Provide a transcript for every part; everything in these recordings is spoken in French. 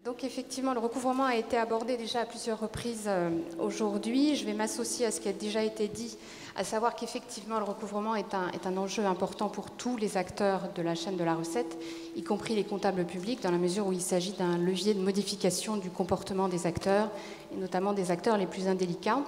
Donc effectivement, le recouvrement a été abordé déjà à plusieurs reprises aujourd'hui. Je vais m'associer à ce qui a déjà été dit, à savoir qu'effectivement le recouvrement est un enjeu important pour tous les acteurs de la chaîne de la recette, y compris les comptables publics, dans la mesure où il s'agit d'un levier de modification du comportement des acteurs, et notamment des acteurs les plus indélicats.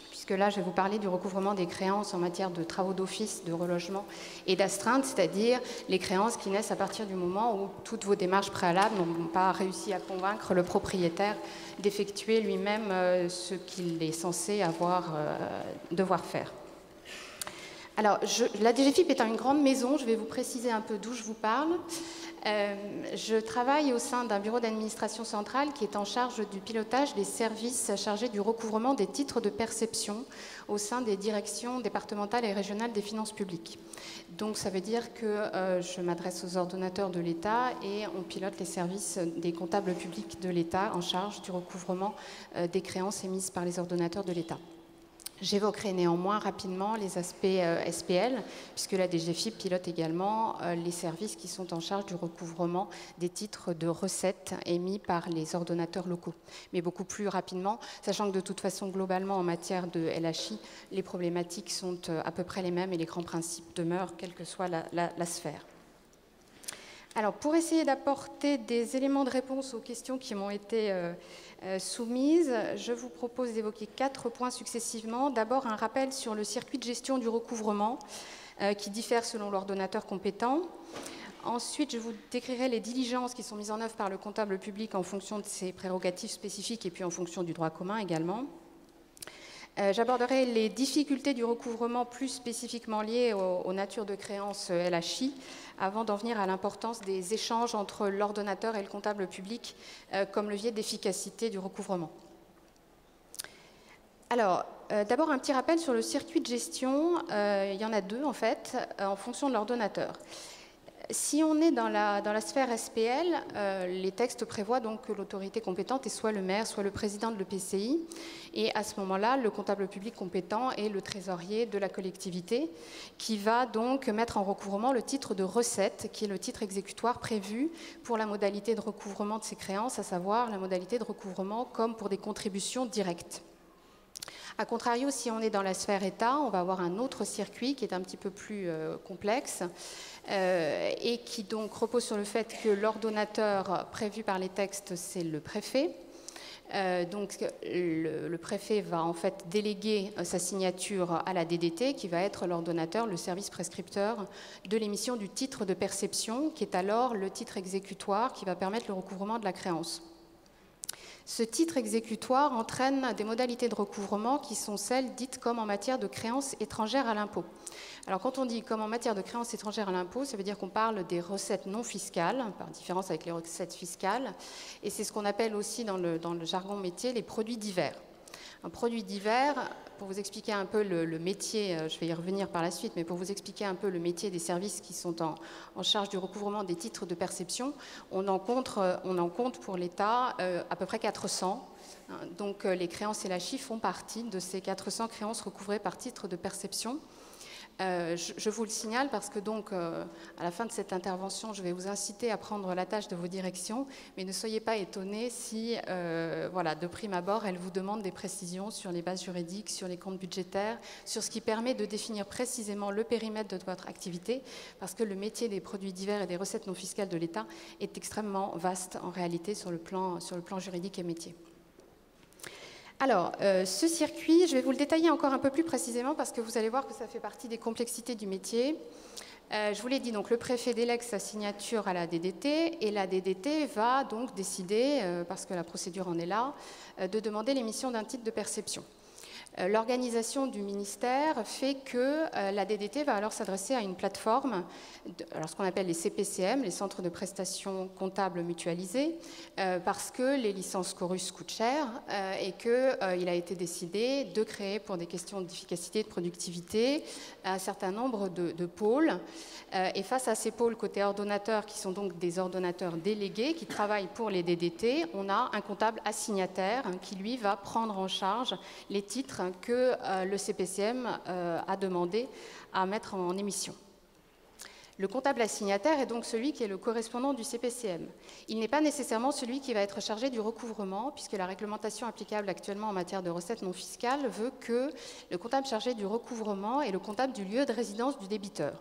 Puisque là, je vais vous parler du recouvrement des créances en matière de travaux d'office, de relogement et d'astreinte, c'est-à-dire les créances qui naissent à partir du moment où toutes vos démarches préalables n'ont pas réussi à convaincre le propriétaire d'effectuer lui-même ce qu'il est censé devoir faire. Alors, la DGFiP étant une grande maison, je vais vous préciser un peu d'où je vous parle. Je travaille au sein d'un bureau d'administration centrale qui est en charge du pilotage des services chargés du recouvrement des titres de perception au sein des directions départementales et régionales des finances publiques. Donc ça veut dire que je m'adresse aux ordonnateurs de l'État et on pilote les services des comptables publics de l'État en charge du recouvrement des créances émises par les ordonnateurs de l'État. J'évoquerai néanmoins rapidement les aspects SPL, puisque la DGFiP pilote également les services qui sont en charge du recouvrement des titres de recettes émis par les ordonnateurs locaux. Mais beaucoup plus rapidement, sachant que de toute façon, globalement, en matière de LHI, les problématiques sont à peu près les mêmes et les grands principes demeurent, quelle que soit la sphère. Alors, pour essayer d'apporter des éléments de réponse aux questions qui m'ont été soumises, je vous propose d'évoquer 4 points successivement. D'abord, un rappel sur le circuit de gestion du recouvrement qui diffère selon l'ordonnateur compétent. Ensuite, je vous décrirai les diligences qui sont mises en œuvre par le comptable public en fonction de ses prérogatives spécifiques et puis en fonction du droit commun également. J'aborderai les difficultés du recouvrement plus spécifiquement liées aux natures de créances LHI, avant d'en venir à l'importance des échanges entre l'ordonnateur et le comptable public comme levier d'efficacité du recouvrement. Alors, d'abord un petit rappel sur le circuit de gestion. Il y en a 2 en fait, en fonction de l'ordonnateur. Si on est dans la sphère SPL, les textes prévoient donc que l'autorité compétente est soit le maire, soit le président de l'EPCI. Et à ce moment-là, le comptable public compétent est le trésorier de la collectivité qui va donc mettre en recouvrement le titre de recette, qui est le titre exécutoire prévu pour la modalité de recouvrement de ces créances, à savoir la modalité de recouvrement comme pour des contributions directes. A contrario, si on est dans la sphère État, on va avoir un autre circuit qui est un petit peu plus complexe et qui donc repose sur le fait que l'ordonnateur prévu par les textes, c'est le préfet. Donc le préfet va en fait déléguer sa signature à la DDT qui va être l'ordonnateur, le service prescripteur de l'émission du titre de perception qui est alors le titre exécutoire qui va permettre le recouvrement de la créance. Ce titre exécutoire entraîne des modalités de recouvrement qui sont celles dites comme en matière de créances étrangères à l'impôt. Alors quand on dit comme en matière de créances étrangères à l'impôt, ça veut dire qu'on parle des recettes non fiscales, par différence avec les recettes fiscales, et c'est ce qu'on appelle aussi dans le jargon métier les produits divers. Un produit divers, pour vous expliquer un peu le métier, je vais y revenir par la suite, mais pour vous expliquer un peu le métier des services qui sont en charge du recouvrement des titres de perception, on en compte pour l'État à peu près 400. Donc les créances LHI font partie de ces 400 créances recouvrées par titre de perception. Je vous le signale parce que donc à la fin de cette intervention, je vais vous inciter à prendre la tâche de vos directions, mais ne soyez pas étonnés si, voilà, de prime abord, elles vous demandent des précisions sur les bases juridiques, sur les comptes budgétaires, sur ce qui permet de définir précisément le périmètre de votre activité, parce que le métier des produits divers et des recettes non fiscales de l'État est extrêmement vaste en réalité sur le plan juridique et métier. Alors, ce circuit, je vais vous le détailler encore un peu plus précisément parce que vous allez voir que ça fait partie des complexités du métier. Je vous l'ai dit, donc le préfet délègue sa signature à la DDT et la DDT va donc décider, parce que la procédure en est là, de demander l'émission d'un titre de perception. L'organisation du ministère fait que la DDT va alors s'adresser à une plateforme, alors ce qu'on appelle les CPCM, les centres de prestations comptables mutualisés, parce que les licences Chorus coûtent cher et qu'il a été décidé de créer, pour des questions d'efficacité et de productivité, un certain nombre de pôles. Et face à ces pôles côté ordonnateurs, qui sont donc des ordonnateurs délégués, qui travaillent pour les DDT, on a un comptable assignataire qui, lui, va prendre en charge les titres que le CPCM a demandé à mettre en émission. Le comptable assignataire est donc celui qui est le correspondant du CPCM. Il n'est pas nécessairement celui qui va être chargé du recouvrement, puisque la réglementation applicable actuellement en matière de recettes non fiscales veut que le comptable chargé du recouvrement est le comptable du lieu de résidence du débiteur.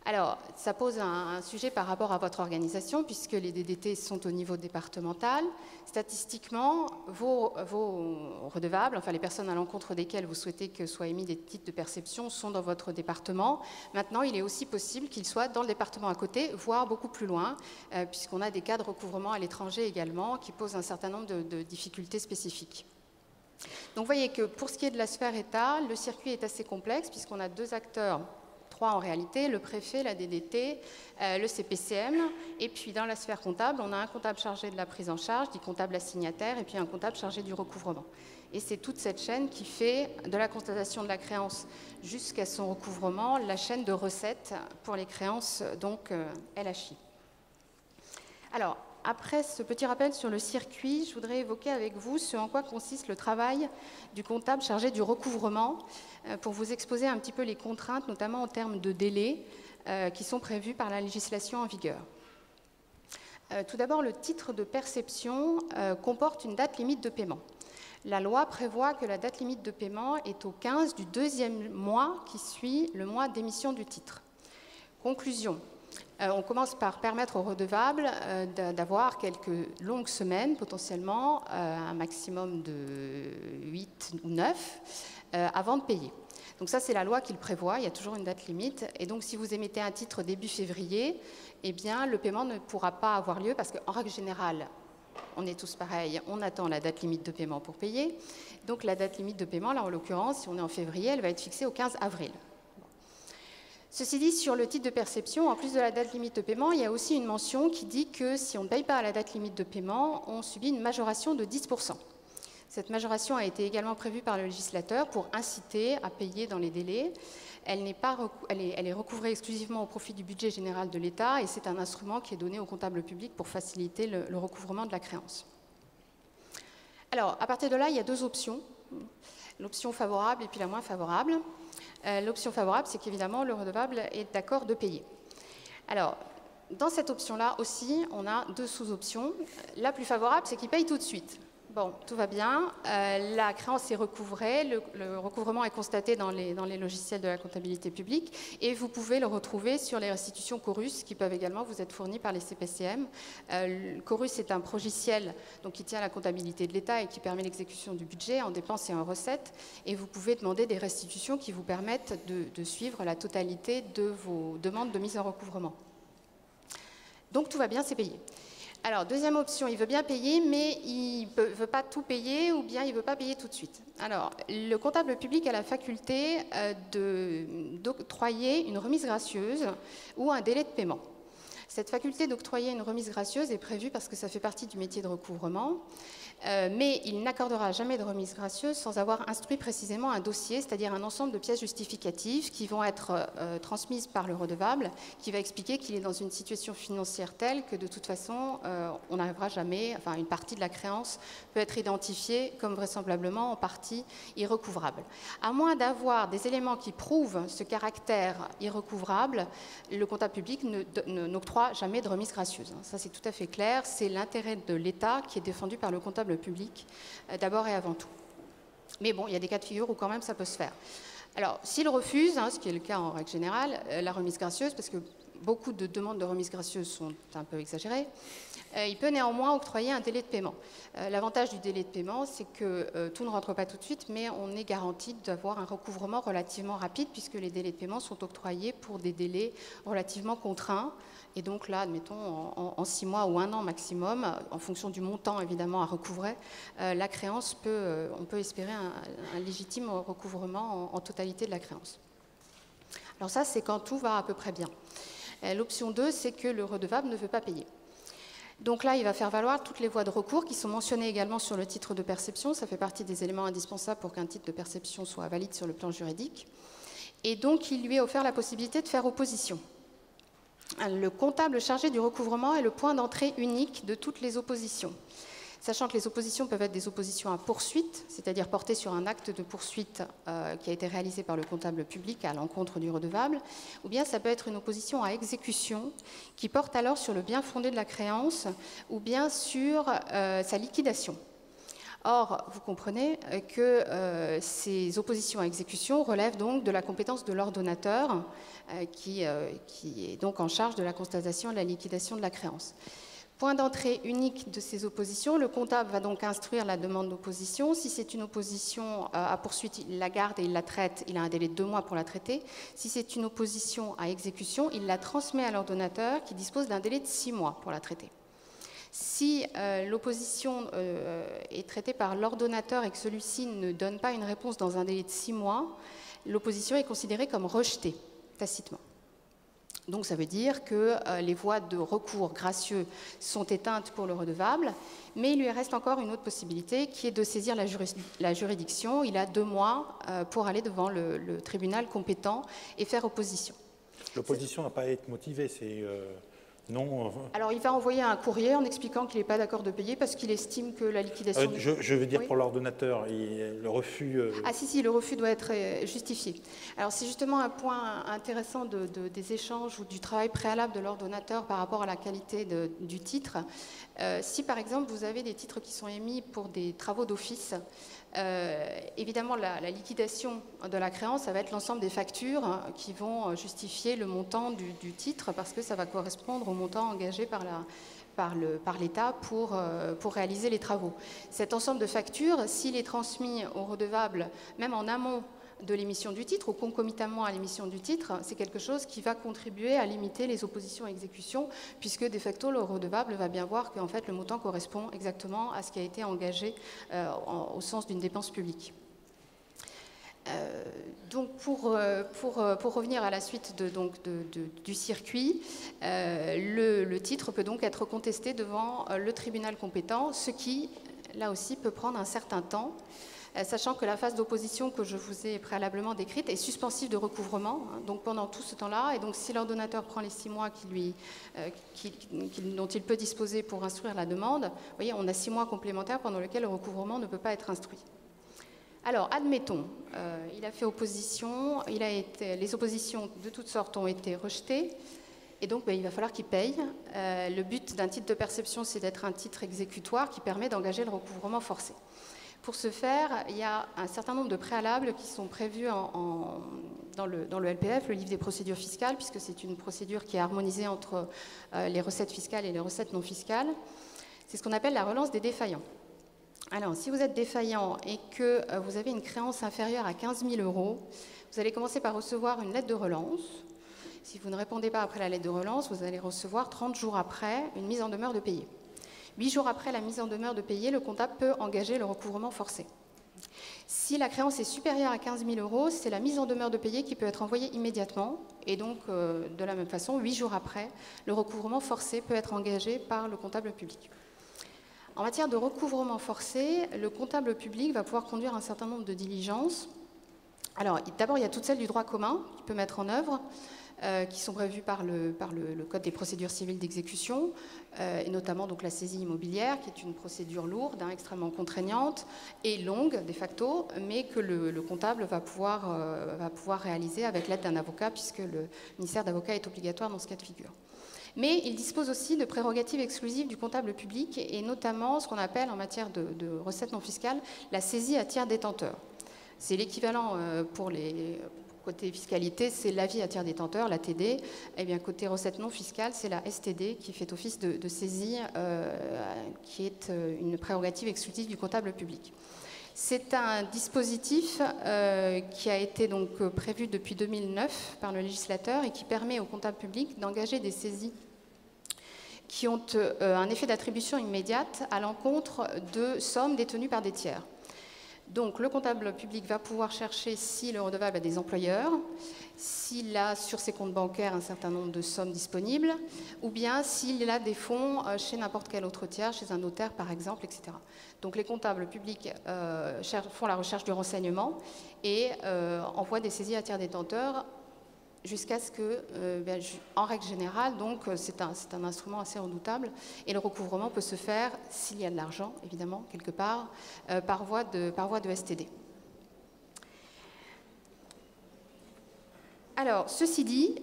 Alors, ça pose un sujet par rapport à votre organisation, puisque les DDT sont au niveau départemental. Statistiquement, vos redevables, enfin les personnes à l'encontre desquelles vous souhaitez que soient émis des titres de perception, sont dans votre département. Maintenant, il est aussi possible qu'ils soient dans le département à côté, voire beaucoup plus loin, puisqu'on a des cas de recouvrement à l'étranger également, qui posent un certain nombre de difficultés spécifiques. Donc, vous voyez que pour ce qui est de la sphère État, le circuit est assez complexe, puisqu'on a deux acteurs, en réalité, le préfet, la DDT, le CPCM, et puis dans la sphère comptable, on a un comptable chargé de la prise en charge, dit comptable assignataire, et puis un comptable chargé du recouvrement. Et c'est toute cette chaîne qui fait de la constatation de la créance jusqu'à son recouvrement la chaîne de recettes pour les créances, donc LHI. Alors, après ce petit rappel sur le circuit, je voudrais évoquer avec vous ce en quoi consiste le travail du comptable chargé du recouvrement pour vous exposer un petit peu les contraintes, notamment en termes de délai, qui sont prévues par la législation en vigueur. Tout d'abord, le titre de perception comporte une date limite de paiement. La loi prévoit que la date limite de paiement est au 15 du deuxième mois qui suit le mois d'émission du titre. Conclusion. On commence par permettre aux redevables d'avoir quelques longues semaines, potentiellement un maximum de 8 ou 9, avant de payer. Donc ça, c'est la loi qui le prévoit, il y a toujours une date limite. Et donc, si vous émettez un titre début février, eh bien, le paiement ne pourra pas avoir lieu parce qu'en règle générale, on est tous pareils, on attend la date limite de paiement pour payer. Donc, la date limite de paiement, là, en l'occurrence, si on est en février, elle va être fixée au 15 avril. Ceci dit, sur le titre de perception, en plus de la date limite de paiement, il y a aussi une mention qui dit que si on ne paye pas à la date limite de paiement, on subit une majoration de 10%. Cette majoration a été également prévue par le législateur pour inciter à payer dans les délais. Elle est recouvrée exclusivement au profit du budget général de l'État et c'est un instrument qui est donné aux comptables publics pour faciliter le recouvrement de la créance. Alors, à partir de là, il y a deux options. L'option favorable et puis la moins favorable. L'option favorable, c'est qu'évidemment, le redevable est d'accord de payer. Alors, dans cette option-là aussi, on a deux sous-options. La plus favorable, c'est qu'il paye tout de suite. Bon, tout va bien, la créance est recouvrée, le recouvrement est constaté dans les logiciels de la comptabilité publique et vous pouvez le retrouver sur les restitutions Chorus qui peuvent également vous être fournies par les CPCM. Chorus est un progiciel donc, qui tient à la comptabilité de l'État et qui permet l'exécution du budget en dépenses et en recettes et vous pouvez demander des restitutions qui vous permettent de suivre la totalité de vos demandes de mise en recouvrement. Donc tout va bien, c'est payé. Alors, deuxième option, il veut bien payer, mais il ne veut pas tout payer ou bien il ne veut pas payer tout de suite. Alors, le comptable public a la faculté d'octroyer une remise gracieuse ou un délai de paiement. Cette faculté d'octroyer une remise gracieuse est prévue parce que ça fait partie du métier de recouvrement, mais il n'accordera jamais de remise gracieuse sans avoir instruit précisément un dossier, c'est-à-dire un ensemble de pièces justificatives qui vont être transmises par le redevable, qui va expliquer qu'il est dans une situation financière telle que de toute façon, on n'arrivera jamais, enfin une partie de la créance peut être identifiée comme vraisemblablement en partie irrecouvrable. À moins d'avoir des éléments qui prouvent ce caractère irrecouvrable, le comptable public n'octroie jamais de remise gracieuse. Ça, c'est tout à fait clair. C'est l'intérêt de l'État qui est défendu par le comptable public, d'abord et avant tout. Mais bon, il y a des cas de figure où quand même ça peut se faire. Alors, s'il refuse, ce qui est le cas en règle générale, la remise gracieuse, parce que beaucoup de demandes de remise gracieuse sont un peu exagérées, il peut néanmoins octroyer un délai de paiement. L'avantage du délai de paiement, c'est que tout ne rentre pas tout de suite, mais on est garanti d'avoir un recouvrement relativement rapide, puisque les délais de paiement sont octroyés pour des délais relativement contraints. Et donc là, admettons, en 6 mois ou 1 an maximum, en fonction du montant évidemment à recouvrer, la créance on peut espérer un légitime recouvrement en totalité de la créance. Alors ça, c'est quand tout va à peu près bien. L'option 2, c'est que le redevable ne veut pas payer. Donc là, il va faire valoir toutes les voies de recours qui sont mentionnées également sur le titre de perception. Ça fait partie des éléments indispensables pour qu'un titre de perception soit valide sur le plan juridique. Et donc, il lui est offert la possibilité de faire opposition. Le comptable chargé du recouvrement est le point d'entrée unique de toutes les oppositions. sachant que les oppositions peuvent être des oppositions à poursuite, c'est-à-dire portées sur un acte de poursuite qui a été réalisé par le comptable public à l'encontre du redevable, ou bien ça peut être une opposition à exécution qui porte alors sur le bien fondé de la créance ou bien sur sa liquidation. Or, vous comprenez que ces oppositions à exécution relèvent donc de la compétence de l'ordonnateur qui est donc en charge de la constatation et de la liquidation de la créance. Point d'entrée unique de ces oppositions, le comptable va donc instruire la demande d'opposition. Si c'est une opposition à poursuite, il la garde et il la traite, il a un délai de 2 mois pour la traiter. Si c'est une opposition à exécution, il la transmet à l'ordonnateur qui dispose d'un délai de 6 mois pour la traiter. Si l'opposition est traitée par l'ordonnateur et que celui-ci ne donne pas une réponse dans un délai de 6 mois, l'opposition est considérée comme rejetée tacitement. Donc ça veut dire que les voies de recours gracieux sont éteintes pour le redevable, mais il lui reste encore une autre possibilité qui est de saisir la juridiction. Il a 2 mois pour aller devant le tribunal compétent et faire opposition. L'opposition n'a pas à être motivée, c'est... Non. Alors, il va envoyer un courrier en expliquant qu'il n'est pas d'accord de payer parce qu'il estime que la liquidation... Je veux dire oui. Pour l'ordonnateur, le refus... Ah si, le refus doit être justifié. Alors, c'est justement un point intéressant des échanges ou du travail préalable de l'ordonnateur par rapport à la qualité du titre. Si, par exemple, vous avez des titres qui sont émis pour des travaux d'office, évidemment, la liquidation de la créance, ça va être l'ensemble des factures qui vont justifier le montant du titre parce que ça va correspondre au montant engagé par l'État pour réaliser les travaux. Cet ensemble de factures, s'il est transmis au redevable, même en amont de l'émission du titre ou concomitamment à l'émission du titre, c'est quelque chose qui va contribuer à limiter les oppositions à exécution puisque de facto le redevable va bien voir qu'en fait le montant correspond exactement à ce qui a été engagé au sens d'une dépense publique. Donc pour revenir à la suite du circuit, le titre peut donc être contesté devant le tribunal compétent, ce qui, là aussi, peut prendre un certain temps. Sachant que la phase d'opposition que je vous ai préalablement décrite est suspensive de recouvrement, donc pendant tout ce temps-là, et donc si l'ordonnateur prend les 6 mois dont il peut disposer pour instruire la demande, vous voyez, on a 6 mois complémentaires pendant lesquels le recouvrement ne peut pas être instruit. Alors, admettons, il a fait opposition, les oppositions de toutes sortes ont été rejetées, et donc il va falloir qu'il paye. Le but d'un titre de perception, c'est d'être un titre exécutoire qui permet d'engager le recouvrement forcé. Pour ce faire, il y a un certain nombre de préalables qui sont prévus dans le LPF, le livre des procédures fiscales, puisque c'est une procédure qui est harmonisée entre les recettes fiscales et les recettes non fiscales. C'est ce qu'on appelle la relance des défaillants. Alors, si vous êtes défaillant et que vous avez une créance inférieure à 15 000 €, vous allez commencer par recevoir une lettre de relance. Si vous ne répondez pas après la lettre de relance, vous allez recevoir 30 jours après une mise en demeure de payer. 8 jours après la mise en demeure de payer, le comptable peut engager le recouvrement forcé. Si la créance est supérieure à 15 000 €, c'est la mise en demeure de payer qui peut être envoyée immédiatement. Et donc, de la même façon, 8 jours après, le recouvrement forcé peut être engagé par le comptable public. En matière de recouvrement forcé, le comptable public va pouvoir conduire un certain nombre de diligences. Alors, d'abord, il y a toutes celles du droit commun qu'il peut mettre en œuvre, qui sont prévues par le Code des procédures civiles d'exécution, et notamment donc, la saisie immobilière, qui est une procédure lourde, extrêmement contraignante et longue, de facto, mais que le comptable va pouvoir réaliser avec l'aide d'un avocat, puisque le ministère d'avocat est obligatoire dans ce cas de figure. Mais il dispose aussi de prérogatives exclusives du comptable public, et notamment ce qu'on appelle en matière de recettes non fiscales, la saisie à tiers détenteur. C'est l'équivalent pour les... Côté fiscalité, c'est l'avis à tiers détenteur, l'ATD. Eh bien, côté recettes non fiscales, c'est la STD qui fait office de saisie, qui est une prérogative exclusive du comptable public. C'est un dispositif qui a été donc prévu depuis 2009 par le législateur et qui permet au comptable public d'engager des saisies qui ont un effet d'attribution immédiate à l'encontre de sommes détenues par des tiers. Donc, le comptable public va pouvoir chercher si le redevable a des employeurs, s'il a sur ses comptes bancaires un certain nombre de sommes disponibles, ou bien s'il a des fonds chez n'importe quel autre tiers, chez un notaire par exemple, etc. Donc, les comptables publics font la recherche du renseignement et envoient des saisies à tiers détenteurs jusqu'à ce que, en règle générale, donc c'est un instrument assez redoutable, et le recouvrement peut se faire, s'il y a de l'argent, évidemment, quelque part, par voie de STD. Alors, ceci dit,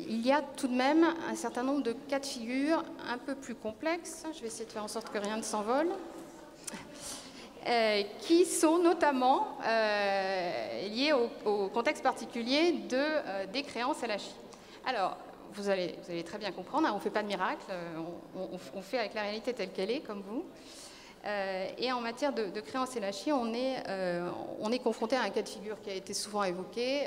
il y a tout de même un certain nombre de cas de figure un peu plus complexes. Je vais essayer de faire en sorte que rien ne s'envole. Qui sont notamment liés au contexte particulier des créances LHI. Alors, vous allez très bien comprendre, hein, on ne fait pas de miracle, on fait avec la réalité telle qu'elle est, comme vous. Et en matière de créances LHI, on est confronté à un cas de figure qui a été souvent évoqué,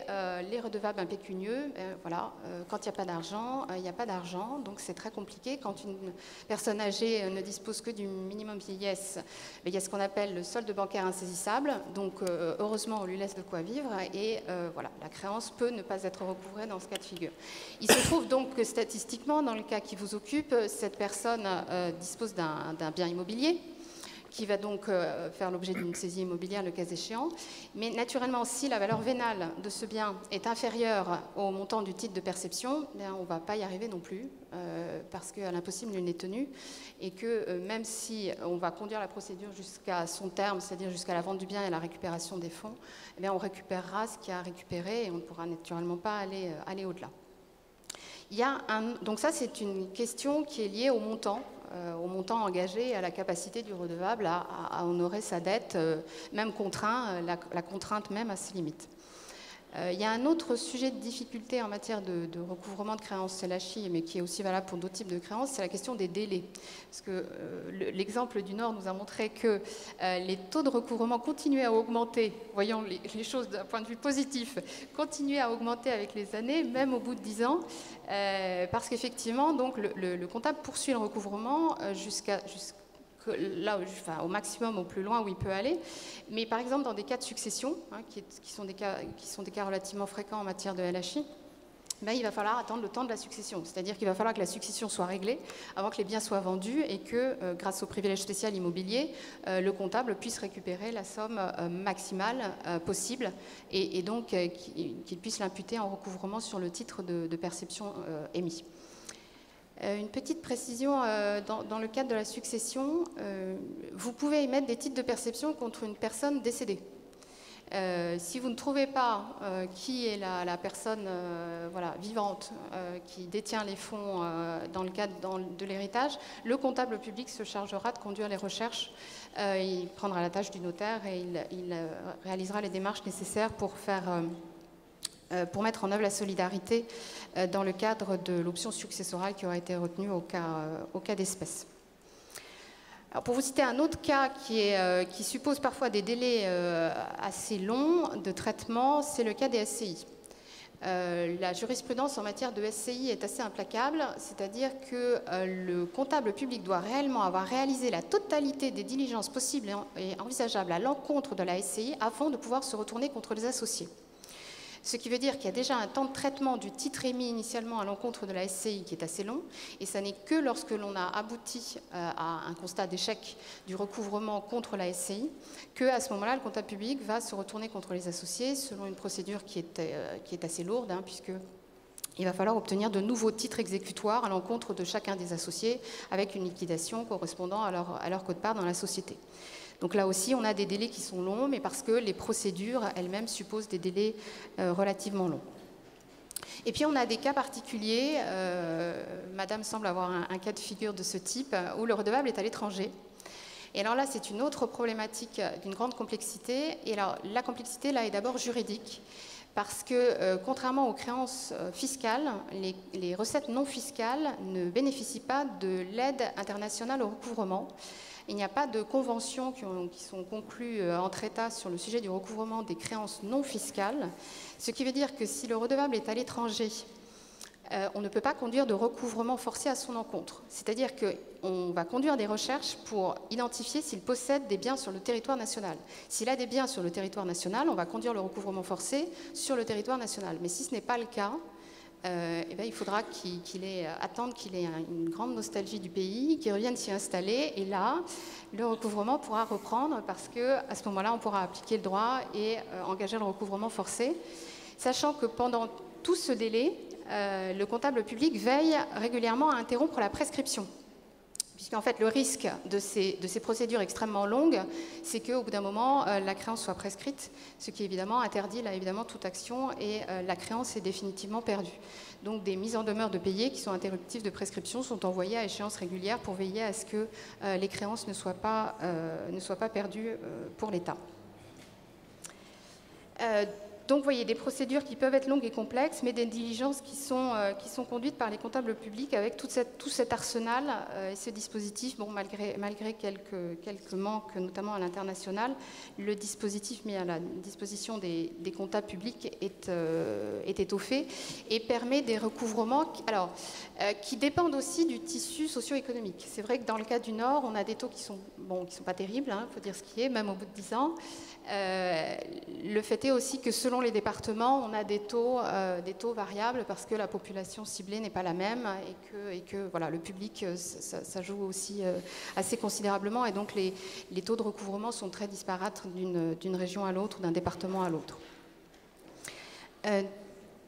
les redevables impécunieux. Voilà, quand il n'y a pas d'argent, il n'y a pas d'argent, donc c'est très compliqué. Quand une personne âgée ne dispose que du minimum vieillesse, il y a ce qu'on appelle le solde bancaire insaisissable, donc heureusement on lui laisse de quoi vivre, et voilà, la créance peut ne pas être recouvrée dans ce cas de figure. Il se trouve donc que statistiquement, dans le cas qui vous occupe, cette personne dispose d'un bien immobilier, qui va donc faire l'objet d'une saisie immobilière le cas échéant. Mais naturellement, si la valeur vénale de ce bien est inférieure au montant du titre de perception, on ne va pas y arriver non plus, parce qu'à l'impossible, nul n'est tenu, et que même si on va conduire la procédure jusqu'à son terme, c'est-à-dire jusqu'à la vente du bien et la récupération des fonds, on récupérera ce qu'il y a à récupérer et on ne pourra naturellement pas aller au-delà. Donc ça, c'est une question qui est liée au montant engagé et à la capacité du redevable à honorer sa dette, même contraint, la contrainte même à ses limites. Il y a un autre sujet de difficulté en matière de recouvrement de créances LHI, mais qui est aussi valable pour d'autres types de créances, c'est la question des délais. Parce que l'exemple du Nord nous a montré que les taux de recouvrement continuaient à augmenter, voyons les choses d'un point de vue positif, continuaient à augmenter avec les années, même au bout de 10 ans, parce qu'effectivement, donc, le comptable poursuit le recouvrement là, enfin, au maximum, au plus loin où il peut aller. Mais par exemple, dans des cas de succession, hein, qui sont des cas relativement fréquents en matière de LHI, il va falloir attendre le temps de la succession. C'est-à-dire qu'il va falloir que la succession soit réglée avant que les biens soient vendus et que, grâce au privilège spécial immobilier, le comptable puisse récupérer la somme maximale possible et donc qu'il puisse l'imputer en recouvrement sur le titre de perception émis. Une petite précision, dans le cadre de la succession, vous pouvez émettre des titres de perception contre une personne décédée. Si vous ne trouvez pas qui est la personne vivante qui détient les fonds dans le cadre de l'héritage, le comptable public se chargera de conduire les recherches. Il prendra la tâche du notaire et il réalisera les démarches nécessaires pour mettre en œuvre la solidarité dans le cadre de l'option successorale qui aura été retenue au cas d'espèce. Alors pour vous citer un autre cas qui suppose parfois des délais assez longs de traitement, c'est le cas des SCI. La jurisprudence en matière de SCI est assez implacable, c'est-à-dire que le comptable public doit réellement avoir réalisé la totalité des diligences possibles et envisageables à l'encontre de la SCI avant de pouvoir se retourner contre les associés. Ce qui veut dire qu'il y a déjà un temps de traitement du titre émis initialement à l'encontre de la SCI qui est assez long, et ça n'est que lorsque l'on a abouti à un constat d'échec du recouvrement contre la SCI qu'à ce moment-là, le comptable public va se retourner contre les associés selon une procédure qui est assez lourde, hein, puisqu'il va falloir obtenir de nouveaux titres exécutoires à l'encontre de chacun des associés avec une liquidation correspondant à leur quote-part dans la société. Donc là aussi, on a des délais qui sont longs, mais parce que les procédures elles-mêmes supposent des délais relativement longs. Et puis on a des cas particuliers, Madame semble avoir un cas de figure de ce type, où le redevable est à l'étranger. Et alors là, c'est une autre problématique d'une grande complexité. Et alors, la complexité, là, est d'abord juridique, parce que, contrairement aux créances fiscales, les recettes non fiscales ne bénéficient pas de l'aide internationale au recouvrement. Il n'y a pas de conventions qui sont conclues entre États sur le sujet du recouvrement des créances non fiscales, ce qui veut dire que si le redevable est à l'étranger, on ne peut pas conduire de recouvrement forcé à son encontre. C'est-à-dire qu'on va conduire des recherches pour identifier s'il possède des biens sur le territoire national. S'il a des biens sur le territoire national, on va conduire le recouvrement forcé sur le territoire national. Mais si ce n'est pas le cas, il faudra attendre qu'il ait une grande nostalgie du pays, qu'il revienne s'y installer, et là, le recouvrement pourra reprendre parce qu'à ce moment-là, on pourra appliquer le droit et engager le recouvrement forcé, sachant que pendant tout ce délai, le comptable public veille régulièrement à interrompre la prescription. Puisqu'en fait, le risque de ces procédures extrêmement longues, c'est qu'au bout d'un moment, la créance soit prescrite, ce qui évidemment interdit là, évidemment toute action et la créance est définitivement perdue. Donc des mises en demeure de payer qui sont interruptives de prescription sont envoyées à échéance régulière pour veiller à ce que les créances ne soient pas perdues pour l'État. Donc, vous voyez, des procédures qui peuvent être longues et complexes, mais des diligences qui sont conduites par les comptables publics avec tout cet arsenal et ce dispositif. Bon, malgré quelques manques, notamment à l'international, le dispositif mis à la disposition des comptables publics est étoffé et permet des recouvrements qui dépendent aussi du tissu socio-économique. C'est vrai que dans le cas du Nord, on a des taux qui sont pas terribles, il faut dire ce qui est, même au bout de 10 ans. Le fait est aussi que selon les départements, on a des taux variables parce que la population ciblée n'est pas la même et que voilà, le public, ça joue aussi assez considérablement et donc les taux de recouvrement sont très disparates d'une région à l'autre ou d'un département à l'autre.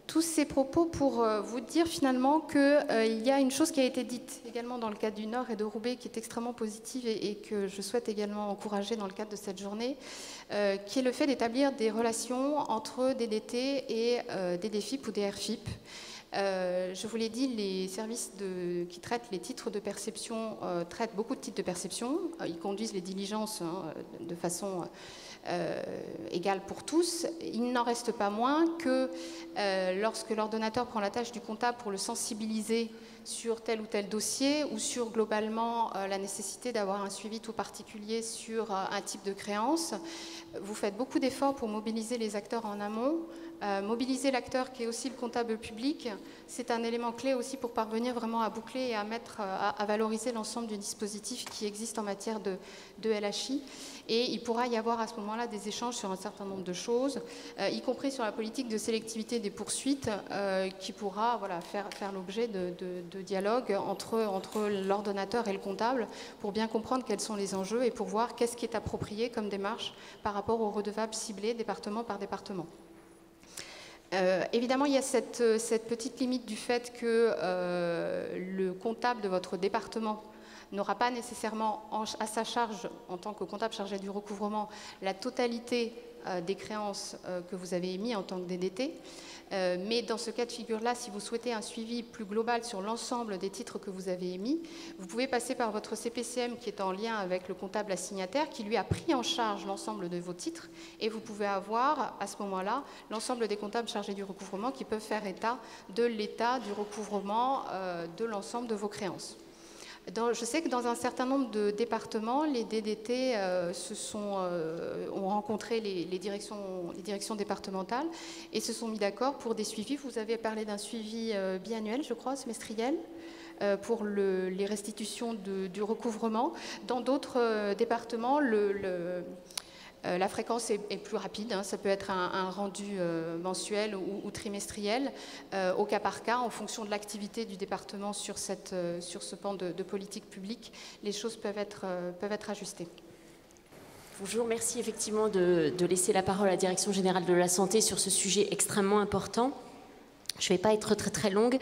Tous ces propos pour vous dire finalement qu'il y a une chose qui a été dite également dans le cadre du Nord et de Roubaix qui est extrêmement positive et que je souhaite également encourager dans le cadre de cette journée, qui est le fait d'établir des relations entre DDT et des DFIP ou des RFIP. Je vous l'ai dit, les services qui traitent les titres de perception traitent beaucoup de titres de perception. Ils conduisent les diligences de façon égale pour tous. Il n'en reste pas moins que lorsque l'ordonnateur prend la tâche du comptable pour le sensibiliser sur tel ou tel dossier ou sur globalement la nécessité d'avoir un suivi tout particulier sur un type de créance, vous faites beaucoup d'efforts pour mobiliser les acteurs en amont. Mobiliser l'acteur qui est aussi le comptable public, c'est un élément clé aussi pour parvenir vraiment à boucler et à valoriser l'ensemble du dispositif qui existe en matière de LHI. Et il pourra y avoir à ce moment-là des échanges sur un certain nombre de choses, y compris sur la politique de sélectivité des poursuites, qui pourra faire l'objet de dialogue entre l'ordonnateur et le comptable pour bien comprendre quels sont les enjeux et pour voir qu'est-ce qui est approprié comme démarche par rapport aux redevables ciblés département par département. Évidemment, il y a cette petite limite du fait que le comptable de votre département n'aura pas nécessairement à sa charge, en tant que comptable chargé du recouvrement, la totalité des créances que vous avez émises en tant que DDT. Mais dans ce cas de figure-là, si vous souhaitez un suivi plus global sur l'ensemble des titres que vous avez émis, vous pouvez passer par votre CPCM qui est en lien avec le comptable assignataire qui lui a pris en charge l'ensemble de vos titres et vous pouvez avoir à ce moment-là l'ensemble des comptables chargés du recouvrement qui peuvent faire état de l'état du recouvrement de l'ensemble de vos créances. Je sais que dans un certain nombre de départements, les DDT ont rencontré les directions départementales et se sont mis d'accord pour des suivis. Vous avez parlé d'un suivi biannuel, je crois, semestriel, pour les restitutions du recouvrement. Dans d'autres départements, la fréquence est plus rapide, ça peut être un rendu mensuel ou trimestriel, au cas par cas, en fonction de l'activité du département sur ce pan de politique publique, les choses peuvent être ajustées. Bonjour, merci effectivement de laisser la parole à la Direction Générale de la Santé sur ce sujet extrêmement important. Je ne vais pas être très très longue,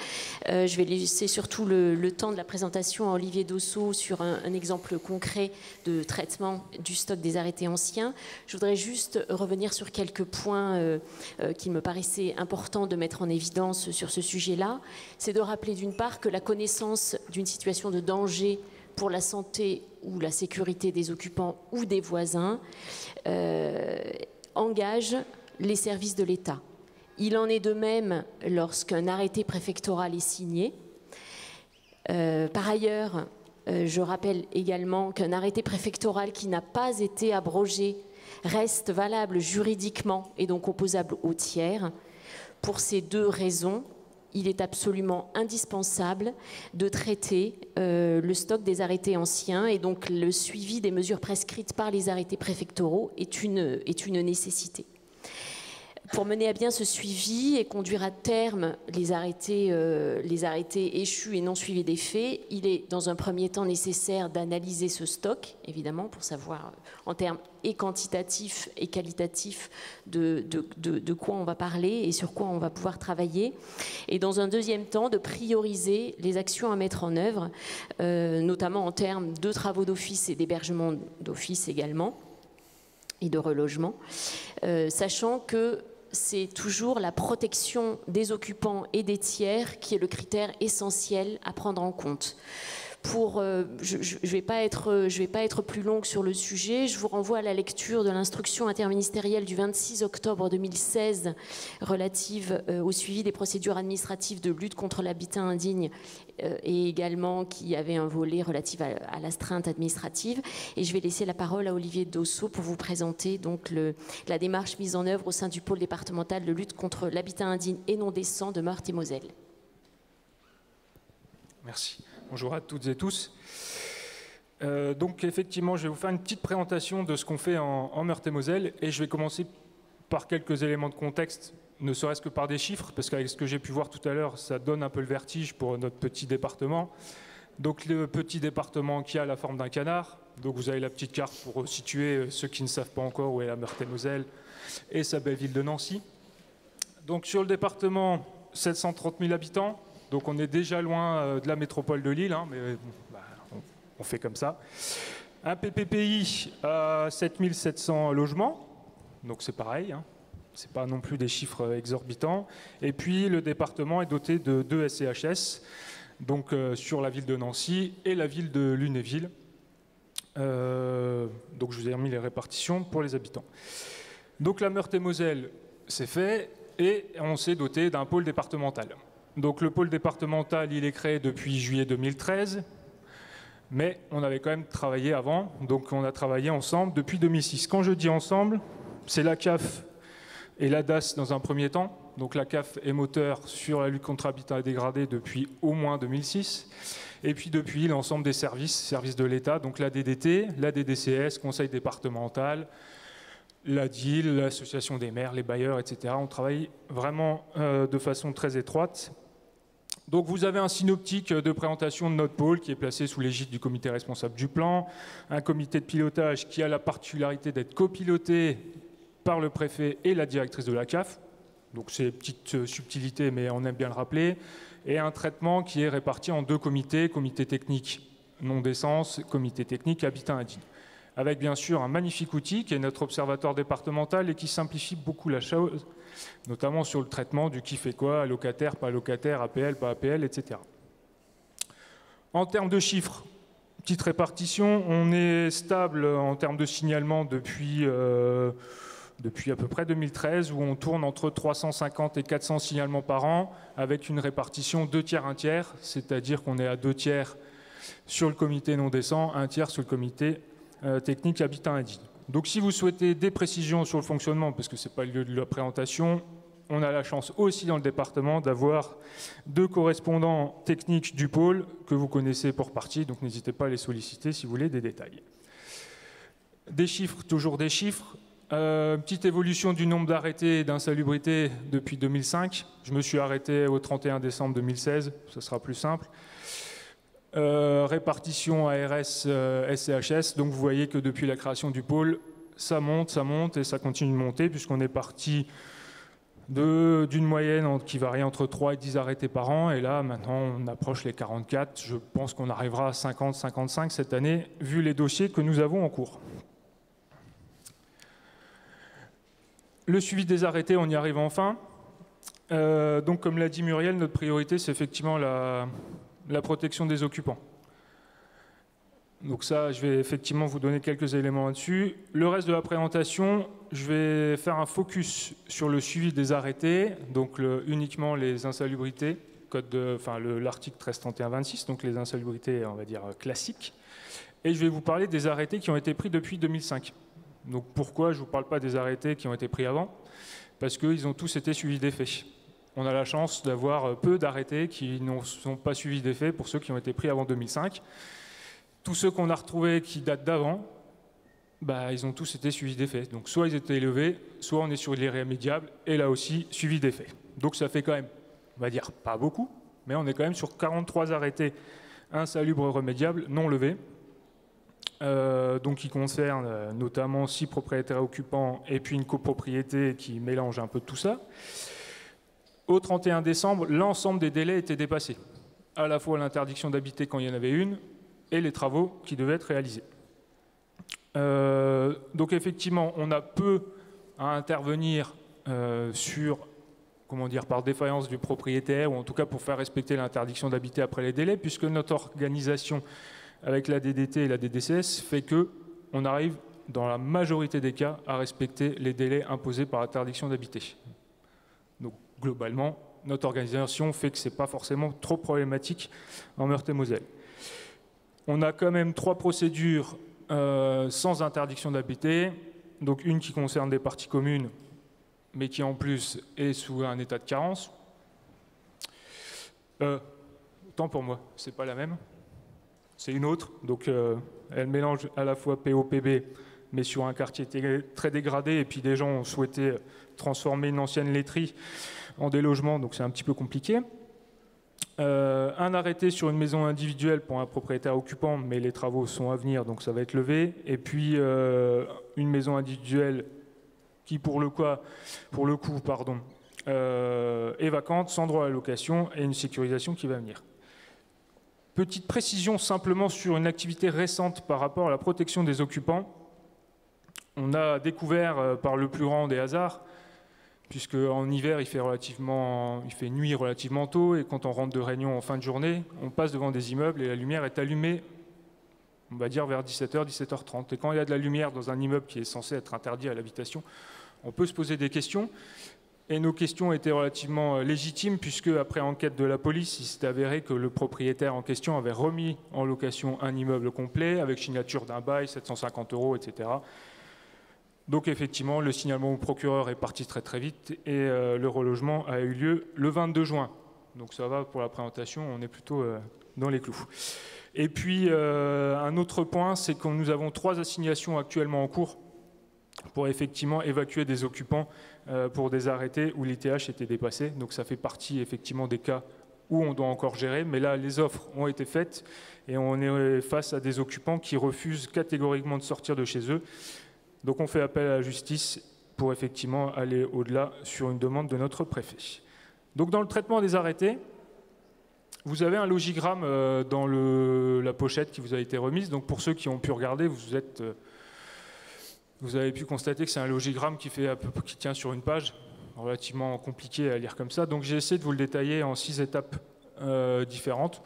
je vais laisser surtout le temps de la présentation à Olivier Dossot sur un exemple concret de traitement du stock des arrêtés anciens. Je voudrais juste revenir sur quelques points qui me paraissaient importants de mettre en évidence sur ce sujet-là. C'est de rappeler d'une part que la connaissance d'une situation de danger pour la santé ou la sécurité des occupants ou des voisins engage les services de l'État. Il en est de même lorsqu'un arrêté préfectoral est signé. Par ailleurs, je rappelle également qu'un arrêté préfectoral qui n'a pas été abrogé reste valable juridiquement et donc opposable aux tiers. Pour ces deux raisons, il est absolument indispensable de traiter le stock des arrêtés anciens et donc le suivi des mesures prescrites par les arrêtés préfectoraux est une nécessité. Pour mener à bien ce suivi et conduire à terme les arrêtés échus et non suivis des faits, il est dans un premier temps nécessaire d'analyser ce stock, évidemment, pour savoir en termes et quantitatifs et qualitatifs de quoi on va parler et sur quoi on va pouvoir travailler. Et dans un deuxième temps, de prioriser les actions à mettre en œuvre, notamment en termes de travaux d'office et d'hébergement d'office également, et de relogement, sachant que c'est toujours la protection des occupants et des tiers qui est le critère essentiel à prendre en compte. Je ne vais pas être plus longue sur le sujet. Je vous renvoie à la lecture de l'instruction interministérielle du 26 octobre 2016 relative au suivi des procédures administratives de lutte contre l'habitat indigne et également qui avait un volet relatif à l'astreinte administrative. Et je vais laisser la parole à Olivier Dossot pour vous présenter donc la démarche mise en œuvre au sein du pôle départemental de lutte contre l'habitat indigne et non décent de Meurthe-et-Moselle. Merci. Bonjour à toutes et tous. Donc effectivement, je vais vous faire une petite présentation de ce qu'on fait en Meurthe-et-Moselle et je vais commencer par quelques éléments de contexte, ne serait-ce que par des chiffres, parce qu'avec ce que j'ai pu voir tout à l'heure, ça donne un peu le vertige pour notre petit département. Donc le petit département qui a la forme d'un canard, donc vous avez la petite carte pour situer ceux qui ne savent pas encore où est la Meurthe-et-Moselle et sa belle ville de Nancy. Donc sur le département, 730 000 habitants. Donc on est déjà loin de la métropole de Lille, hein, mais on fait comme ça. Un PPPI à 7700 logements, donc c'est pareil, hein, c'est pas non plus des chiffres exorbitants. Et puis le département est doté de 2 SCHS, donc sur la ville de Nancy et la ville de Lunéville. Donc je vous ai remis les répartitions pour les habitants. Donc la Meurthe-et-Moselle, c'est fait, et on s'est doté d'un pôle départemental. Donc le pôle départemental, il est créé depuis juillet 2013, mais on avait quand même travaillé avant, donc on a travaillé ensemble depuis 2006. Quand je dis ensemble, c'est la CAF et la DAS dans un premier temps. Donc la CAF est moteur sur la lutte contre l'habitat dégradé depuis au moins 2006. Et puis depuis, l'ensemble des services de l'État, donc la DDT, la DDCS, Conseil départemental, la DIL, l'association des maires, les bailleurs, etc. On travaille vraiment de façon très étroite. Donc vous avez un synoptique de présentation de notre pôle qui est placé sous l'égide du comité responsable du plan, un comité de pilotage qui a la particularité d'être copiloté par le préfet et la directrice de la CAF. Donc c'est une petite subtilité, mais on aime bien le rappeler. Et un traitement qui est réparti en 2 comités, comité technique non-décence, comité technique habitat indigne. Avec bien sûr un magnifique outil qui est notre observatoire départemental et qui simplifie beaucoup la chose, notamment sur le traitement du qui fait quoi, allocataire, pas allocataire, APL, pas APL, etc. En termes de chiffres, petite répartition, on est stable en termes de signalement depuis à peu près 2013, où on tourne entre 350 et 400 signalements par an, avec une répartition 2 tiers, 1 tiers, c'est-à-dire qu'on est à 2 tiers sur le comité non décent, 1 tiers sur le comité technique habitat indigne. Donc si vous souhaitez des précisions sur le fonctionnement, parce que ce n'est pas le lieu de la présentation, on a la chance aussi dans le département d'avoir 2 correspondants techniques du pôle que vous connaissez pour partie, donc n'hésitez pas à les solliciter si vous voulez des détails. Des chiffres, toujours des chiffres. Petite évolution du nombre d'arrêtés d'insalubrité depuis 2005. Je me suis arrêté au 31 décembre 2016, ce sera plus simple. Répartition ARS, SCHS, donc vous voyez que depuis la création du pôle, ça monte et ça continue de monter puisqu'on est parti d'une moyenne qui varie entre 3 et 10 arrêtés par an et là maintenant on approche les 44, je pense qu'on arrivera à 50-55 cette année vu les dossiers que nous avons en cours. Le suivi des arrêtés, on y arrive enfin. Donc comme l'a dit Muriel, notre priorité c'est effectivement la protection des occupants. Donc ça, je vais effectivement vous donner quelques éléments là-dessus. Le reste de la présentation, je vais faire un focus sur le suivi des arrêtés, donc uniquement les insalubrités, l'article 1331-26, donc les insalubrités, on va dire, classiques. Et je vais vous parler des arrêtés qui ont été pris depuis 2005. Donc pourquoi je ne vous parle pas des arrêtés qui ont été pris avant? Parce qu'ils ont tous été suivis d'effet. On a la chance d'avoir peu d'arrêtés qui ne sont pas suivis d'effet pour ceux qui ont été pris avant 2005. Tous ceux qu'on a retrouvés qui datent d'avant, bah, ils ont tous été suivis d'effet. Donc soit ils étaient élevés, soit on est sur l'irrémédiable, et là aussi, suivi d'effet. Donc ça fait quand même, on va dire, pas beaucoup, mais on est quand même sur 43 arrêtés insalubres remédiables non levés. Donc qui concernent notamment 6 propriétaires occupants et puis une copropriété qui mélange un peu de tout ça. Au 31 décembre, l'ensemble des délais étaient dépassés. À la fois l'interdiction d'habiter quand il y en avait une et les travaux qui devaient être réalisés. Donc effectivement, on a peu à intervenir sur, comment dire, par défaillance du propriétaire, ou en tout cas pour faire respecter l'interdiction d'habiter après les délais, puisque notre organisation avec la DDT et la DDCS fait qu'on arrive dans la majorité des cas à respecter les délais imposés par l'interdiction d'habiter. Donc globalement, notre organisation fait que ce n'est pas forcément trop problématique en Meurthe-et-Moselle. On a quand même 3 procédures sans interdiction d'habiter, donc une qui concerne des parties communes, mais qui en plus est sous un état de carence. Autant pour moi, c'est pas la même. C'est une autre, donc elle mélange à la fois POPB, mais sur un quartier très dégradé, et puis des gens ont souhaité transformer une ancienne laiterie en des logements, donc c'est un petit peu compliqué. Un arrêté sur une maison individuelle pour un propriétaire occupant, mais les travaux sont à venir, donc ça va être levé. Et puis une maison individuelle qui, pour le coup, est vacante, sans droit à la location, et une sécurisation qui va venir. Petite précision simplement sur une activité récente par rapport à la protection des occupants. On a découvert par le plus grand des hasards, puisque en hiver il fait nuit relativement tôt, et quand on rentre de réunion en fin de journée, on passe devant des immeubles et la lumière est allumée, on va dire vers 17h, 17h30. Et quand il y a de la lumière dans un immeuble qui est censé être interdit à l'habitation, on peut se poser des questions. Et nos questions étaient relativement légitimes, puisque après enquête de la police, il s'est avéré que le propriétaire en question avait remis en location un immeuble complet, avec signature d'un bail, 750 €, etc. Donc effectivement, le signalement au procureur est parti très très vite, et le relogement a eu lieu le 22 juin. Donc ça va pour la présentation, on est plutôt dans les clous. Et puis un autre point, c'est que nous avons 3 assignations actuellement en cours pour effectivement évacuer des occupants pour des arrêtés où l'ITH était dépassé. Donc ça fait partie effectivement des cas où on doit encore gérer, mais là les offres ont été faites et on est face à des occupants qui refusent catégoriquement de sortir de chez eux. Donc on fait appel à la justice pour effectivement aller au-delà sur une demande de notre préfet. Donc dans le traitement des arrêtés, vous avez un logigramme dans la pochette qui vous a été remise. Donc pour ceux qui ont pu regarder, vous avez pu constater que c'est un logigramme qui tient sur une page, relativement compliqué à lire comme ça. Donc j'ai essayé de vous le détailler en 6 étapes différentes,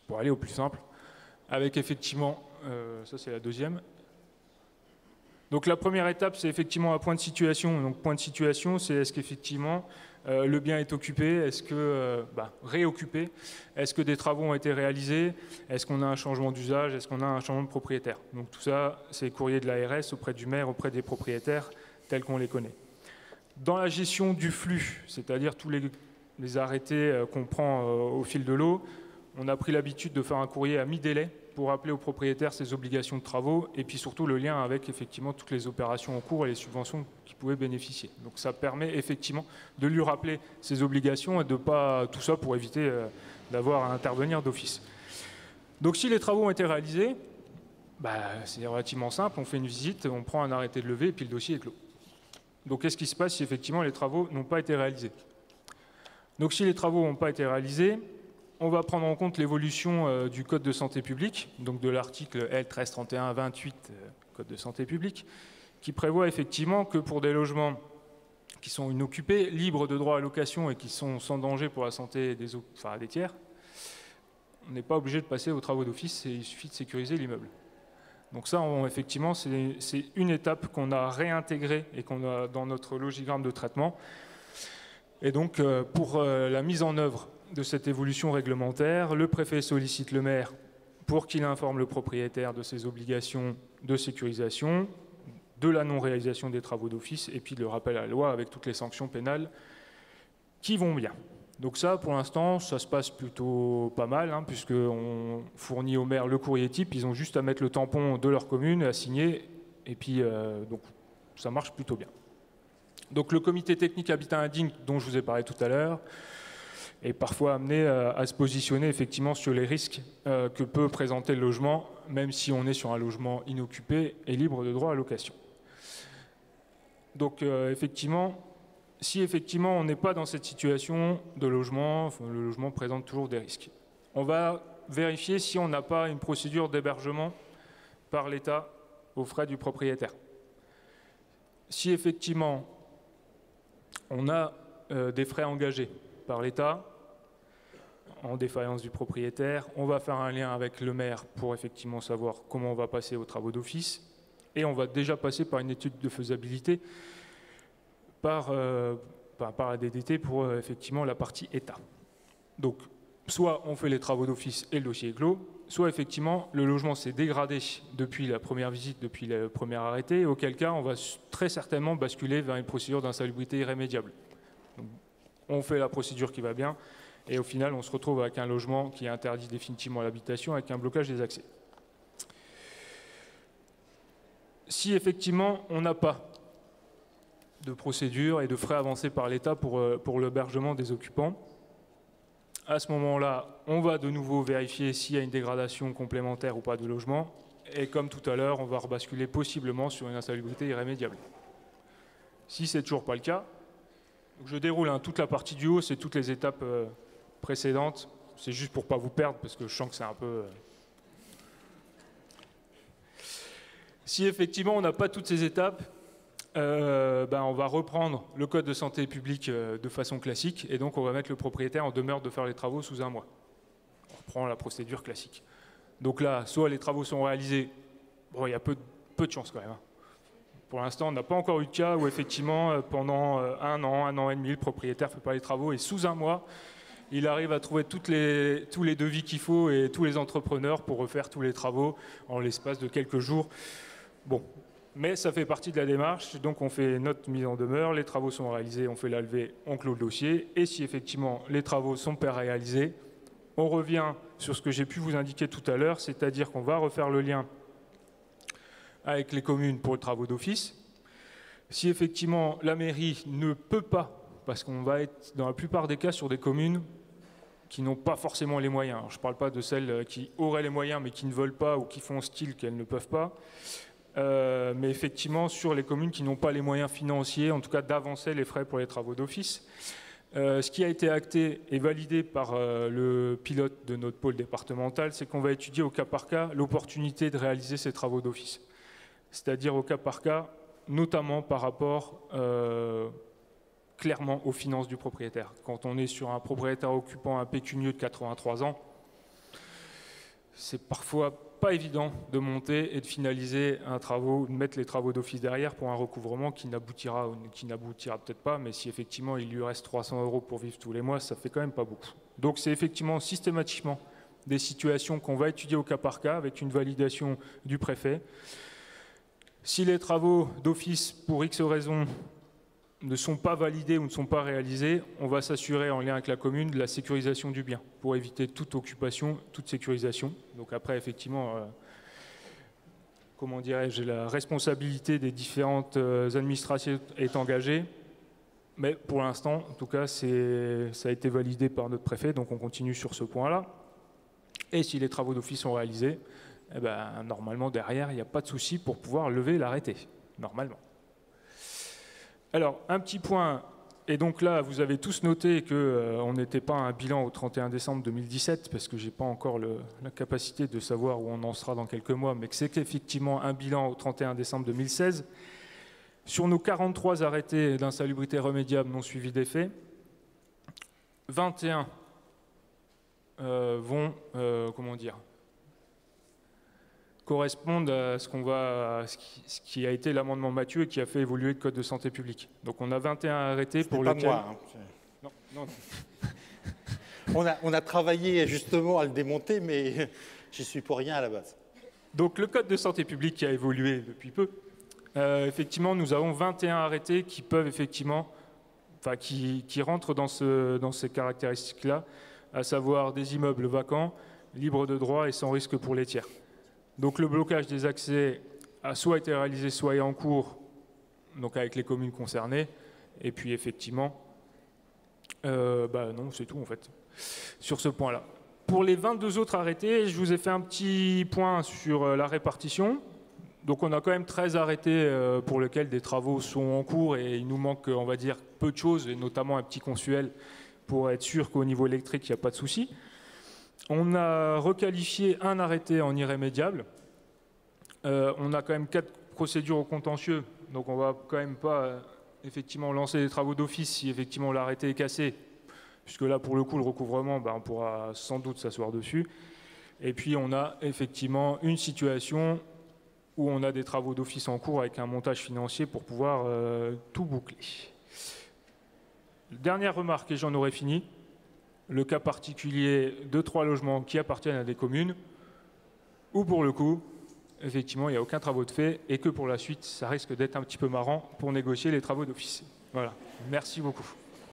pour aller au plus simple, avec effectivement, ça c'est la deuxième. Donc la première étape, c'est effectivement un point de situation. Donc point de situation, c'est est-ce qu'effectivement le bien est occupé, est-ce que réoccupé, est-ce que des travaux ont été réalisés, est-ce qu'on a un changement d'usage, est-ce qu'on a un changement de propriétaire. Donc tout ça, c'est courrier de l'ARS auprès du maire, auprès des propriétaires, tels qu'on les connaît. Dans la gestion du flux, c'est-à-dire tous les arrêtés qu'on prend au fil de l'eau, on a pris l'habitude de faire un courrier à mi-délai pour rappeler aux propriétaires ses obligations de travaux et puis surtout le lien avec effectivement toutes les opérations en cours et les subventions qu'il pouvait bénéficier. Donc ça permet effectivement de lui rappeler ses obligations et de pas tout ça pour éviter d'avoir à intervenir d'office. Donc si les travaux ont été réalisés, c'est relativement simple, on fait une visite, on prend un arrêté de levée et puis le dossier est clos. Donc qu'est-ce qui se passe si effectivement les travaux n'ont pas été réalisés? Donc si les travaux n'ont pas été réalisés, on va prendre en compte l'évolution du Code de santé publique, donc de l'article L1331-28 Code de santé publique, qui prévoit effectivement que pour des logements qui sont inoccupés, libres de droit à location et qui sont sans danger pour la santé des tiers, on n'est pas obligé de passer aux travaux d'office, il suffit de sécuriser l'immeuble. Donc ça, effectivement, c'est une étape qu'on a réintégrée et qu'on a dans notre logigramme de traitement. Et donc, pour la mise en œuvre de cette évolution réglementaire, le préfet sollicite le maire pour qu'il informe le propriétaire de ses obligations de sécurisation, de la non-réalisation des travaux d'office et puis de le rappel à la loi avec toutes les sanctions pénales qui vont bien. Donc ça, pour l'instant, ça se passe plutôt pas mal, puisqu'on fournit au maire le courrier type, ils ont juste à mettre le tampon de leur commune, à signer, Et puis, donc, ça marche plutôt bien. Donc le comité technique habitat indigne dont je vous ai parlé tout à l'heure est parfois amené à se positionner effectivement sur les risques que peut présenter le logement, même si on est sur un logement inoccupé et libre de droit à location. Donc effectivement, si effectivement on n'est pas dans cette situation de logement, le logement présente toujours des risques. On va vérifier si on n'a pas une procédure d'hébergement par l'État aux frais du propriétaire. Si effectivement on a des frais engagés par l'État en défaillance du propriétaire, on va faire un lien avec le maire pour effectivement savoir comment on va passer aux travaux d'office et on va déjà passer par une étude de faisabilité par la DDT pour effectivement la partie État. Donc soit on fait les travaux d'office et le dossier est clos, soit effectivement le logement s'est dégradé depuis la première visite, depuis le premier arrêté, auquel cas on va très certainement basculer vers une procédure d'insalubrité irrémédiable. Donc, on fait la procédure qui va bien et au final on se retrouve avec un logement qui est interdit définitivement à l'habitation avec un blocage des accès. Si effectivement on n'a pas de procédure et de frais avancés par l'État pour l'hébergement des occupants, à ce moment-là, on va de nouveau vérifier s'il y a une dégradation complémentaire ou pas de logement. Et comme tout à l'heure, on va rebasculer possiblement sur une insalubrité irrémédiable. Si ce n'est toujours pas le cas, je déroule toute la partie du haut, c'est toutes les étapes précédentes. C'est juste pour ne pas vous perdre, parce que je sens que c'est un peu... Si effectivement on n'a pas toutes ces étapes, on va reprendre le code de santé publique de façon classique et donc on va mettre le propriétaire en demeure de faire les travaux sous un mois. On reprend la procédure classique. Donc là, soit les travaux sont réalisés, bon, il y a peu de chance quand même. Pour l'instant, on n'a pas encore eu de cas où effectivement, pendant un an et demi, le propriétaire ne fait pas les travaux et sous un mois, il arrive à trouver tous les devis qu'il faut et tous les entrepreneurs pour refaire tous les travaux en l'espace de quelques jours. Bon. Mais ça fait partie de la démarche, donc on fait notre mise en demeure, les travaux sont réalisés, on fait la levée, on clôt le dossier, et si effectivement les travaux sont pas réalisés, on revient sur ce que j'ai pu vous indiquer tout à l'heure, c'est-à-dire qu'on va refaire le lien avec les communes pour les travaux d'office. Si effectivement la mairie ne peut pas, parce qu'on va être dans la plupart des cas sur des communes qui n'ont pas forcément les moyens, alors je ne parle pas de celles qui auraient les moyens mais qui ne veulent pas ou qui font style qu'elles ne peuvent pas, mais effectivement sur les communes qui n'ont pas les moyens financiers, en tout cas d'avancer les frais pour les travaux d'office. Ce qui a été acté et validé par le pilote de notre pôle départemental, c'est qu'on va étudier au cas par cas l'opportunité de réaliser ces travaux d'office. C'est-à-dire au cas par cas, notamment par rapport clairement aux finances du propriétaire. Quand on est sur un propriétaire occupant un pécunieux de 83 ans, c'est parfois pas évident de monter et de finaliser un travaux, de mettre les travaux d'office derrière pour un recouvrement qui n'aboutira peut-être pas, mais si effectivement il lui reste 300 € pour vivre tous les mois, ça fait quand même pas beaucoup. Donc c'est effectivement systématiquement des situations qu'on va étudier au cas par cas avec une validation du préfet. Si les travaux d'office, pour X raisons, ne sont pas validés ou ne sont pas réalisés, on va s'assurer en lien avec la commune de la sécurisation du bien pour éviter toute occupation, toute sécurisation. Donc après, effectivement, comment dirais-je, la responsabilité des différentes administrations est engagée, mais pour l'instant, en tout cas, ça a été validé par notre préfet, donc on continue sur ce point-là. Et si les travaux d'office sont réalisés, eh ben, normalement, derrière, il n'y a pas de souci pour pouvoir lever l'arrêté, normalement. Alors, un petit point, et donc là, vous avez tous noté qu'on n'était pas à un bilan au 31 décembre 2017, parce que je n'ai pas encore la capacité de savoir où on en sera dans quelques mois, mais que c'est effectivement un bilan au 31 décembre 2016. Sur nos 43 arrêtés d'insalubrité remédiable non suivis d'effet, 21 correspondent à ce qui a été l'amendement Mathieu et qui a fait évoluer le code de santé publique. Donc on a 21 arrêtés pour lesquels... Pas moi, hein. Non. On a travaillé justement à le démonter, mais j'y suis pour rien à la base. Donc le code de santé publique qui a évolué depuis peu, effectivement nous avons 21 arrêtés qui peuvent effectivement, qui rentrent dans ces caractéristiques-là, à savoir des immeubles vacants, libres de droit et sans risque pour les tiers. Donc le blocage des accès a soit été réalisé, soit est en cours, donc avec les communes concernées. Et puis effectivement, non, c'est tout en fait, sur ce point-là. Pour les 22 autres arrêtés, je vous ai fait un petit point sur la répartition. Donc on a quand même 13 arrêtés pour lesquels des travaux sont en cours et il nous manque, on va dire, peu de choses, et notamment un petit consuel pour être sûr qu'au niveau électrique, il n'y a pas de souci. On a requalifié un arrêté en irrémédiable. On a quand même 4 procédures au contentieux, donc on va quand même pas effectivement lancer des travaux d'office si effectivement l'arrêté est cassé, puisque là pour le coup le recouvrement, on pourra sans doute s'asseoir dessus. Et puis on a effectivement une situation où on a des travaux d'office en cours avec un montage financier pour pouvoir tout boucler. Dernière remarque, et j'en aurai fini, le cas particulier de 3 logements qui appartiennent à des communes, où pour le coup, effectivement, il n'y a aucun travaux de fait, et que pour la suite, ça risque d'être un petit peu marrant pour négocier les travaux d'office. Voilà, merci beaucoup.